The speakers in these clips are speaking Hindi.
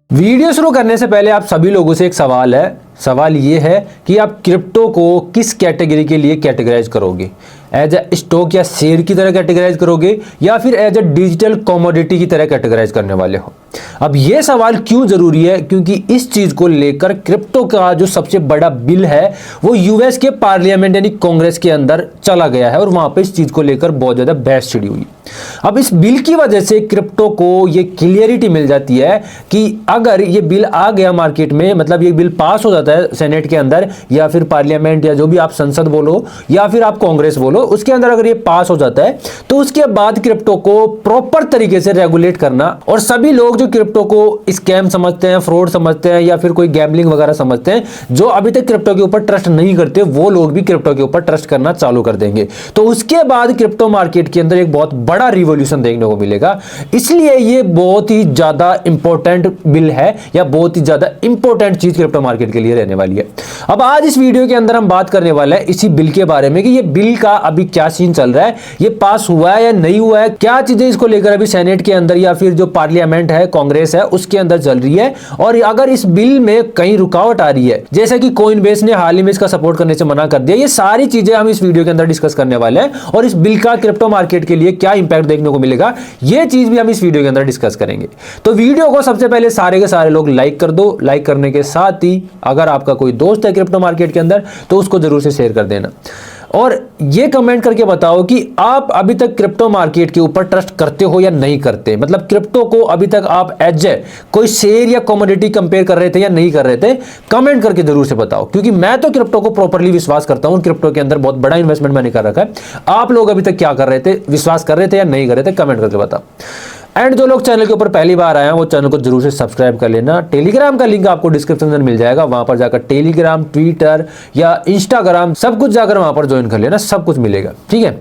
वीडियो शुरू करने से पहले आप सभी लोगों से एक सवाल है। सवाल ये है कि आप क्रिप्टो को किस कैटेगरी के लिए कैटेगराइज करोगे? एज ए स्टॉक या शेयर की तरह कैटेगराइज करोगे या फिर एज ए डिजिटल कमोडिटी की तरह कैटेगराइज करने वाले हो? अब यह सवाल क्यों जरूरी है? क्योंकि इस चीज को लेकर क्रिप्टो का जो सबसे बड़ा बिल है वो यूएस के पार्लियामेंट यानी कांग्रेस के अंदर चला गया है और वहां पर इस चीज को लेकर बहुत ज्यादा बहस छिड़ी हुई। अब इस बिल की वजह से क्रिप्टो को ये क्लियरिटी मिल जाती है कि अगर ये बिल आ गया मार्केट में, मतलब ये बिल पास हो जाता है सेनेट के अंदर या फिर पार्लियामेंट या जो भी आप संसद बोलो या फिर आप कांग्रेस बोलो, उसके अंदर अगर ये पास हो जाता है तो उसके बाद क्रिप्टो को प्रॉपर तरीके से रेगुलेट करना, और सभी लोग जो क्रिप्टो को स्कैम समझते हैं, फ्रॉड समझते हैं या फिर कोई गैम्बलिंग वगैरह समझते हैं, जो अभी तक क्रिप्टो के ऊपर ट्रस्ट नहीं करते, वो लोग भी क्रिप्टो के ऊपर ट्रस्ट करना चालू कर देंगे। तो उसके बाद क्रिप्टो मार्केट के अंदर एक बहुत बड़ा रिवॉल्यूशन देखने को मिलेगा। इसलिए ये बहुत ही ज्यादा इंपॉर्टेंट बिल है या बहुत ही ज्यादा इंपॉर्टेंट चीज क्रिप्टो मार्केट के लिए रहने वाली है। अब आज इस वीडियो के अंदर हम बात करने वाले हैं इसी बिल के बारे में कि ये बिल का अभी क्या सीन चल रहा है, ये पास हुआ है या नहीं हुआ है, क्या चीजें इसको लेकर अभी सेनेट के अंदर या फिर जो पार्लियामेंट है, कांग्रेस है, उसके अंदर चल रही है, और अगर इस बिल में कहीं रुकावट आ रही है, जैसे कि कोइनबेस ने हाल ही में इसका सपोर्ट करने से मना कर दिया, ये सारी चीजें हम इस वीडियो के अंदर डिस्कस करने वाले हैं। और इस बिल का क्रिप्टो मार्केट के लिए क्या इंपैक्ट देखने को मिलेगा, ये चीज भी हम इस वीडियो के अंदर डिस्कस करेंगे। तो वीडियो को सबसे पहले सारे के सारे लोग लाइक कर दो। लाइक करने के साथ ही अगर आपका कोई दोस्त है क्रिप्टो मार्केट के अंदर तो उसको जरूर से शेयर कर देना, और ये कमेंट करके बताओ कि आप अभी तक क्रिप्टो मार्केट के ऊपर ट्रस्ट करते हो या नहीं करते। मतलब क्रिप्टो को अभी तक आप एज ए कोई शेयर या कमोडिटी कंपेयर कर रहे थे या नहीं कर रहे थे, कमेंट करके जरूर से बताओ। क्योंकि मैं तो क्रिप्टो को प्रॉपर्ली विश्वास करता हूं, क्रिप्टो के अंदर बहुत बड़ा इन्वेस्टमेंट मैंने कर रखा है। आप लोग अभी तक क्या कर रहे थे, विश्वास कर रहे थे या नहीं कर रहे थे, कमेंट करके बताओ। एंड जो लोग चैनल के ऊपर पहली बार आए हैं वो चैनल को जरूर से सब्सक्राइब कर लेना। टेलीग्राम का लिंक आपको डिस्क्रिप्शन में मिल जाएगा, वहां पर जाकर टेलीग्राम, ट्विटर या इंस्टाग्राम सब कुछ जाकर वहां पर ज्वाइन कर लेना, सब कुछ मिलेगा। ठीक है,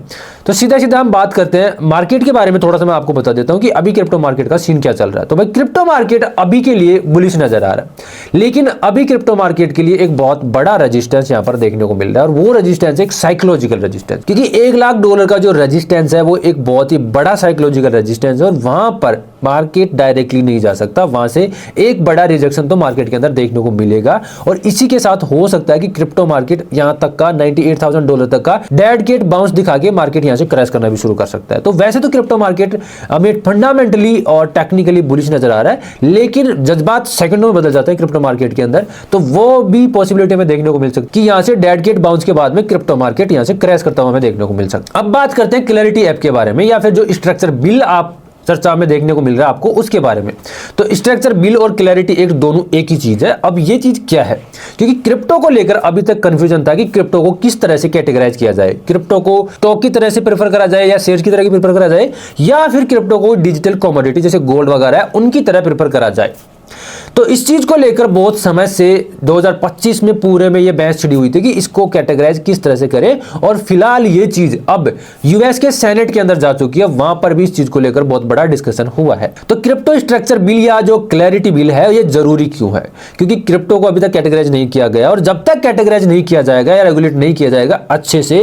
तो सीधा सीधा हम बात करते हैं मार्केट के बारे में। थोड़ा सा मैं आपको बता देता हूं कि अभी क्रिप्टो मार्केट का सीन क्या चल रहा है। तो भाई क्रिप्टो मार्केट अभी के लिए बुलिश नजर आ रहा है, लेकिन अभी क्रिप्टो मार्केट के लिए एक बहुत बड़ा रेजिस्टेंस यहां पर देखने को मिल रहा है, और वो रेजिस्टेंस एक साइकोलॉजिकल रेजिस्टेंस, क्योंकि $1,00,000 का जो रेजिस्टेंस है वो एक बहुत ही बड़ा साइकोलॉजिकल रेजिस्टेंस है, और वहां पर मार्केट डायरेक्टली नहीं जा सकता। वहां से एक बड़ा रिजेक्शन तो मार्केट के अंदर देखने को मिलेगा, और इसी के साथ हो सकता है कि क्रिप्टो मार्केट यहां तक का $98,000 तक का डेड कैट बाउंस दिखा के मार्केट यहां से क्रैश करना भी शुरू कर सकता है। तो वैसे तो क्रिप्टो मार्केट हमें फंडामेंटली और टेक्निकली बुलिश नजर आ रहा है, लेकिन जज्बात सेकंडों में बदल जाते हैं क्रिप्टो मार्केट के अंदर। तो वो भी पॉसिबिलिटी में देखने को मिल सकती है कि यहां से डेड कैट बाउंस के बाद में क्रिप्टो मार्केट यहां से क्रैश करता हुआ हमें देखने को मिल सकता है। अब बात करते हैं क्लैरिटी ऐप के बारे में, या फिर जो स्ट्रक्चर बिल आप चर्चा में देखने को मिल रहा है आपको उसके बारे में। तो स्ट्रक्चर बिल और क्लैरिटी एक दोनों एक ही चीज है। अब ये चीज क्या है, क्योंकि क्रिप्टो को लेकर अभी तक कंफ्यूजन था कि क्रिप्टो को किस तरह से कैटेगराइज किया जाए, क्रिप्टो को स्टॉक की तरह से प्रेफर करा जाए या शेयर की तरह की प्रेफर करा जाए, या फिर क्रिप्टो को डिजिटल कमोडिटी जैसे गोल्ड वगैरह है उनकी तरह प्रेफर करा जाए। तो इस चीज को लेकर बहुत समय से 2025 में पूरे में ये बहस छिड़ी हुई थी कि इसको कैटेगराइज किस तरह से करें, और फिलहाल ये चीज अब यूएस के सेनेट के अंदर जा चुकी है, वहां पर भी इस चीज को लेकर बहुत बड़ा डिस्कशन हुआ है। तो क्रिप्टो स्ट्रक्चर बिल या जो क्लैरिटी बिल है ये जरूरी क्यों है? क्योंकि क्रिप्टो को अभी तक कैटेगराइज नहीं किया गया, और जब तक कैटेगराइज नहीं किया जाएगा या रेगुलेट नहीं किया जाएगा अच्छे से,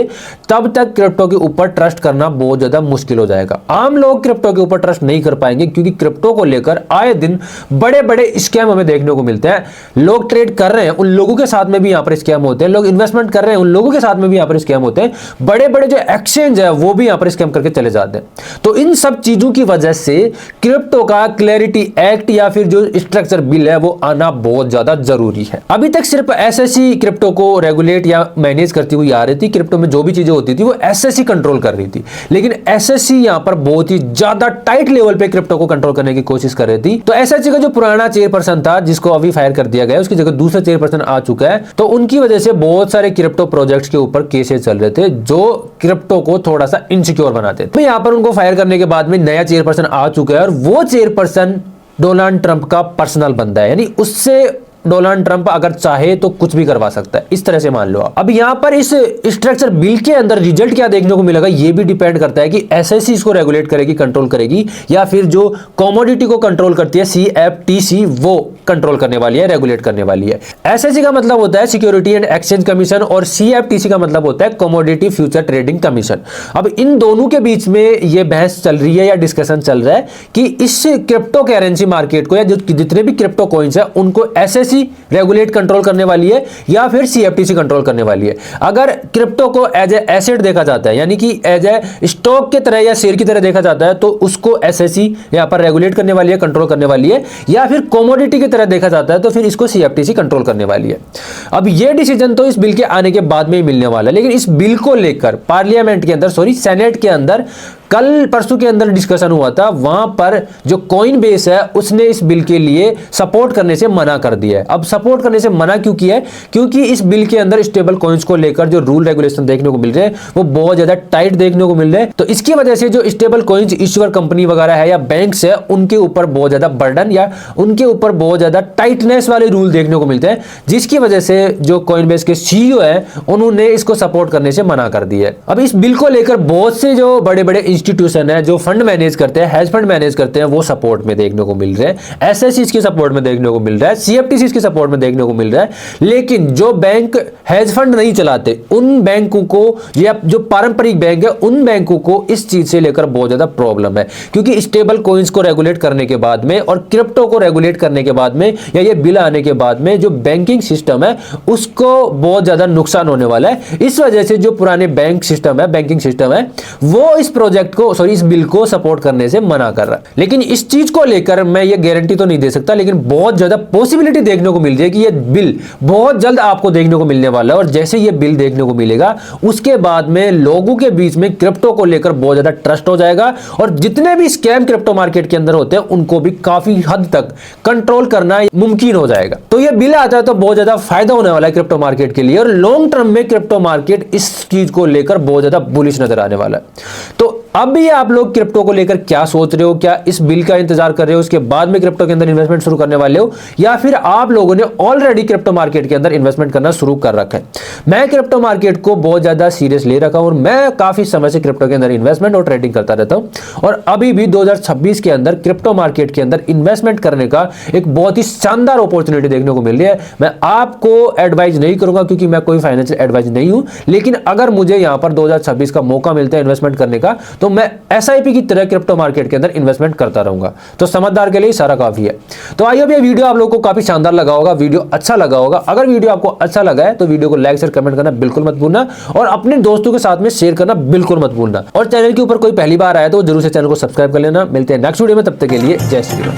तब तक क्रिप्टो के ऊपर ट्रस्ट करना बहुत ज्यादा मुश्किल हो जाएगा। आम लोग क्रिप्टो के ऊपर ट्रस्ट नहीं कर पाएंगे, क्योंकि क्रिप्टो को लेकर आए दिन बड़े बड़े स्कैम हमें देखने को मिलते हैं। लोग ट्रेड कर रहे हैं, उन लोगों के साथ में भी यहां पर स्कैम होते हैं, लोग इन्वेस्टमेंट कर रहे हैं, उन लोगों के साथ में भी यहां पर स्कैम होते हैं, बड़े बड़े जो एक्सचेंज है वो भी यहां पर स्कैम करके चले जाते हैं। तो इन सब चीजों की वजह से क्रिप्टो का क्लैरिटी एक्ट या फिर जो स्ट्रक्चर बिल है वो आना बहुत ज्यादा जरूरी है। अभी तक सिर्फ एसएससी क्रिप्टो को रेगुलेट या मैनेज करती हुई आ रही थी, क्रिप्टो में जो भी चीजें होती थी वो एसएससी कंट्रोल कर रही थी, लेकिन एसएससी यहां पर बहुत ही ज्यादा टाइट लेवल पे क्रिप्टो को कंट्रोल करने की कोशिश कर रही थी। तो एसएससी का जो पुराना चेयरपर्सन था जिसको अभी फायर कर दिया गया, उसकी जगह दूसरा चेयरपर्सन आ चुका है। तो उनकी वजह से बहुत सारे क्रिप्टो प्रोजेक्ट्स के ऊपर केसेस चल रहे थे जो क्रिप्टो को थोड़ा सा इनसिक्योर बनाते थे। तो यहां पर उनको फायर करने के बाद में नया चेयरपर्सन आ चुका है, और वो चेयरपर्सन डोनाल्ड ट्रंप का पर्सनल बंदा है, यानी उससे डोनाल्ड ट्रंप अगर चाहे तो कुछ भी करवा सकता है, इस तरह से मान लो आप। अब यहां पर इस स्ट्रक्चर बिल के अंदर रिजल्ट क्या देखने को मिलेगा ये भी डिपेंड करता है कि एसएससी इसको रेगुलेट करेगी, कंट्रोल करेगी, या फिर जो कमोडिटी को कंट्रोल करती है सीएफटीसी वो कंट्रोल करने वाली है, रेगुलेट करने वाली है। एसएससी का मतलब होता है सिक्योरिटी एंड एक्सचेंज कमीशन और सीएफटीसी का मतलब होता है कमोडिटी फ्यूचर ट्रेडिंग कमीशन। अब इन दोनों के बीच में यह बहस चल रही है या डिस्कशन चल रहा है कि इस क्रिप्टो करेंसी मार्केट को या जितने भी क्रिप्टो कॉइन्स है उनको एसएससी रेगुलेट कंट्रोल करने वाली है या फिर सीएफटीसी कंट्रोल करने वाली है। अगर क्रिप्टो को एज ए एसेट देखा जाता है यानी कि एज ए स्टॉक के तरह या शेयर की तरह देखा जाता है तो उसको एसएससी यहां पर रेगुलेट करने वाली है, कंट्रोल करने वाली है, या फिर कमोडिटी की तरह देखा जाता है तो फिर इसको सीएफटीसी कंट्रोल करने वाली है। अब यह डिसीजन तो इस बिल के आने के बाद में ही मिलने वाला है, लेकिन इस बिल को लेकर पार्लियामेंट के अंदर सेनेट के अंदर कल परसों के अंदर डिस्कशन हुआ था। वहां पर जो कॉइन बेस है उसने इस बिल के लिए सपोर्ट करने से मना कर दिया है। अब सपोर्ट करने से मना क्यों किया है? क्योंकि इस बिल के अंदर स्टेबल कॉइन्स को लेकर जो रूल रेगुलेशन देखने को मिल रहे हैं वो बहुत ज्यादा टाइट देखने को मिल रहे हैं। तो इसकी वजह से जो स्टेबल कॉइन्स इश्यूअर कंपनी वगैरह है या बैंक्स है उनके ऊपर बहुत ज्यादा बर्डन या उनके ऊपर बहुत ज्यादा टाइटनेस वाले रूल देखने को मिलते हैं, जिसकी वजह से जो कॉइन बेस के सीईओ है उन्होंने इसको सपोर्ट करने से मना कर दिया है। अब इस बिल को लेकर बहुत से जो बड़े बड़े इंस्टीट्यूशन है जो फंड मैनेज करते हैं, हेज फंड मैनेज करते हैं, वो सपोर्ट में देखने को मिल रहे हैं, एसएससी इसके सपोर्ट में देखने को मिल रहा है, सीएफटीसी इसके सपोर्ट में देखने को मिल रहा है। लेकिन जो बैंक हेज फंड नहीं चलाते उन बैंकों को या जो पारंपरिक बैंक है उन बैंकों को इस चीज से लेकर बहुत ज्यादा प्रॉब्लम है, क्योंकि स्टेबल कॉइन्स को रेगुलेट करने के बाद में और क्रिप्टो को रेगुलेट करने के बाद में या ये बिल आने के बाद में जो बैंकिंग सिस्टम है उसको बहुत ज्यादा नुकसान होने वाला है। इस वजह से जो पुराने बैंक सिस्टम है, बैंकिंग सिस्टम है, वो इस प्रोजेक्ट को इस बिल को सपोर्ट करने से मना कर रहा है। लेकिन इस चीज को लेकर मैं ये गारंटी तो नहीं दे सकता, लेकिन बहुत ज्यादा पॉसिबिलिटी देखने को मिल रही है कि ये बिल बहुत जल्द आपको देखने को मिलने वाला है। और जैसे ये बिल देखने को मिलेगा उसके बाद में लोगों के बीच में क्रिप्टो को लेकर बहुत ज्यादा ट्रस्ट हो जाएगा और जितने भी स्कैम क्रिप्टो मार्केट के अंदर होते हैं उनको भी काफी हद तक कंट्रोल करना मुमकिन हो जाएगा। तो ये बिल आता है तो बहुत ज्यादा फायदा होने वाला है क्रिप्टो मार्केट के लिए और लॉन्ग टर्म में क्रिप्टो मार्केट इस चीज को लेकर बहुत ज्यादा बुलिश नजर आने वाला है। तो अब भी आप लोग क्रिप्टो को लेकर क्या सोच रहे हो? क्या इस बिल का इंतजार कर रहे हो, उसके बाद में क्रिप्टो के अंदर इन्वेस्टमेंट शुरू करने वाले हो, या फिर आप लोगों ने ऑलरेडी क्रिप्टो मार्केट के अंदर इन्वेस्टमेंट करना शुरू कर रखा है? मैं क्रिप्टो मार्केट को बहुत ज्यादा सीरियस ले रखा हूं और मैं काफी समय से क्रिप्टो के अंदर इन्वेस्टमेंट और ट्रेडिंग करता रहता हूं और अभी भी 2026 के अंदर क्रिप्टो मार्केट के अंदर इन्वेस्टमेंट करने का एक बहुत ही शानदार अपॉर्चुनिटी देखने को मिल रही है। मैं आपको एडवाइज नहीं करूंगा क्योंकि मैं कोई फाइनेंशियल एडवाइज नहीं हूं, लेकिन अगर मुझे यहां पर 2026 का मौका मिलता है इन्वेस्टमेंट करने का तो मैं एसआईपी की तरह क्रिप्टो मार्केट के अंदर इन्वेस्टमेंट करता रहूंगा। तो समझदार के लिए सारा काफी है। तो आई होप ये वीडियो आप लोगों को काफी शानदार लगा होगा, वीडियो अच्छा लगा होगा। अगर वीडियो आपको अच्छा लगा है तो वीडियो को लाइक शेयर कमेंट करना बिल्कुल मत भूलना और अपने दोस्तों के साथ में शेयर करना बिल्कुल मत भूलना। और चैनल के ऊपर कोई पहली बार आया तो जरूर से चैनल को सब्सक्राइब कर लेना। मिलते हैं नेक्स्ट वीडियो में, तब तक के लिए जय श्री राम।